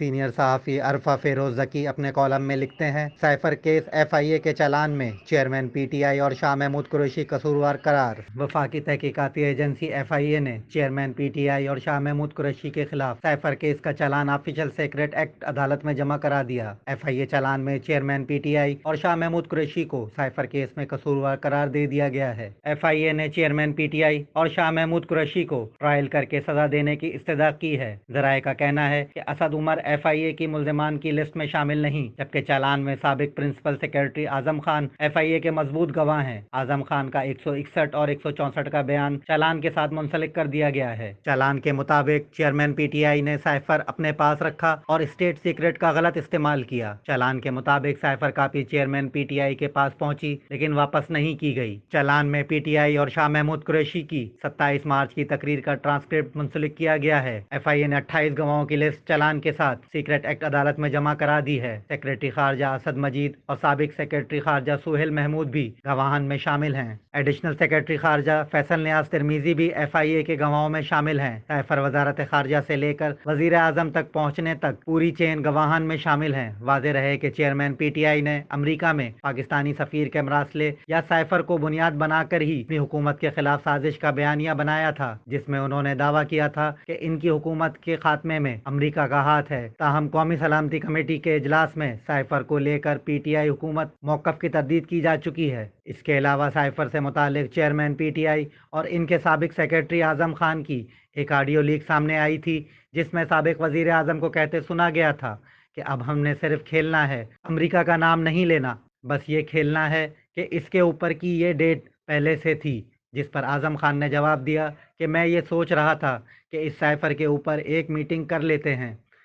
Senior صحافی عرفہ فیروز زکی اپنے column میں لکھتے ہیں، سائفر کیس ایف آئی اے کے چالان میں چیئرمین پی ٹی آئی اور شاہ محمود قریشی قصوروار قرار۔ وفاقی تحقیقاتی ایجنسی ایف آئی اے نے چیئرمین پی ٹی آئی اور شاہ محمود قریشی کے خلاف سائفر کیس کا چالان آفیشل سیکرٹ ایکٹ عدالت میں جمع کرا دیا۔ ایف آئی اے چالان میں چیئرمین پی ٹی آئی اور شاہ محمود قریشی کو سائفر کیس میں قصوروار قرار دے دیا گیا ہے۔ ایف آئی اے نے چیئرمین پی ٹی آئی اور شاہ محمود قریشی کو ٹرائل کر کے سزا دینے کی استدعا کی ہے۔ ذرائع کا کہنا ہے کہ اسد عمر ایف آئی اے کی ملزمان کی لسٹ میں شامل نہیں، جبکہ چالان میں سابق principal secretary Azam Khan F آئی اے کے مضبوط گواہ ہیں۔ اعظم خان کا 161 اور 164 کا بیان چالان کے ساتھ منسلک کر دیا گیا ہے۔ چالان کے مطابق چیئرمین پی ٹی آئی نے سائفر اپنے پاس رکھا اور اسٹیٹ سیکرٹ کا غلط استعمال کیا۔ چالان کے مطابق cipher copy chairman P T I کے پاس پہنچی لیکن واپس نہیں کی گئی۔ چالان میں پی ٹی آئی اور شاہ محمود قریشی کی 27 مارچ کی تقریر کا ٹرانسکرپٹ منسلک کیا گیا ہے۔ ایف آئی اے نے 28 گواہوں کی لسٹ چالان کے ساتھ سیکرٹ ایکٹ عدالت میں جمع کرا دی ہے۔ سیکرٹری خارجہ اسد مجید اور سابق سیکرٹری خارجہ سہیل محمود بھی گواہان میں شامل ہیں۔ ایڈیشنل سیکرٹری خارجہ فیصل نیاز ترمیزی بھی ایف آئی اے کے گواہوں میں شامل ہیں۔ سائفر وزارت خارجہ سے لے کر وزیر اعظم تک پہنچنے تک پوری چین گواہان میں شامل ہیں۔ واضح رہے کہ چیئرمین پی ٹی آئی نے امریکہ میں پاکستانی سفیر کے مراسلے یا سائفر کو بنیاد بنا کر ہی اپنی حکومت کے خلاف سازش کا بیانیہ بنایا تھا، جس میں انہوں نے دعویٰ کیا تھا کہ ان کی حکومت کے خاتمے میں امریکہ کا ہاتھ ہے۔ تاہم قومی سلامتی کمیٹی کے اجلاس میں سائفر کو لے کر پی ٹی آئی حکومت موقف کی تردید کی جا چکی ہے۔ اس کے علاوہ سائفر سے متعلق چیئرمین پی ٹی آئی اور ان کے سابق سیکرٹری اعظم خان کی ایک آڈیو لیک سامنے آئی تھی، جس میں سابق وزیر اعظم کو کہتے سنا گیا تھا کہ اب ہم نے صرف کھیلنا ہے، امریکہ کا نام نہیں لینا، بس یہ کھیلنا ہے کہ اس کے اوپر کی یہ ڈیٹ پہلے سے تھی، جس پر اعظم خان نے جواب دیا کہ میں یہ سوچ رہا تھا کہ اس سائفر کے اوپر ایک میٹنگ کر لیتے ہیں۔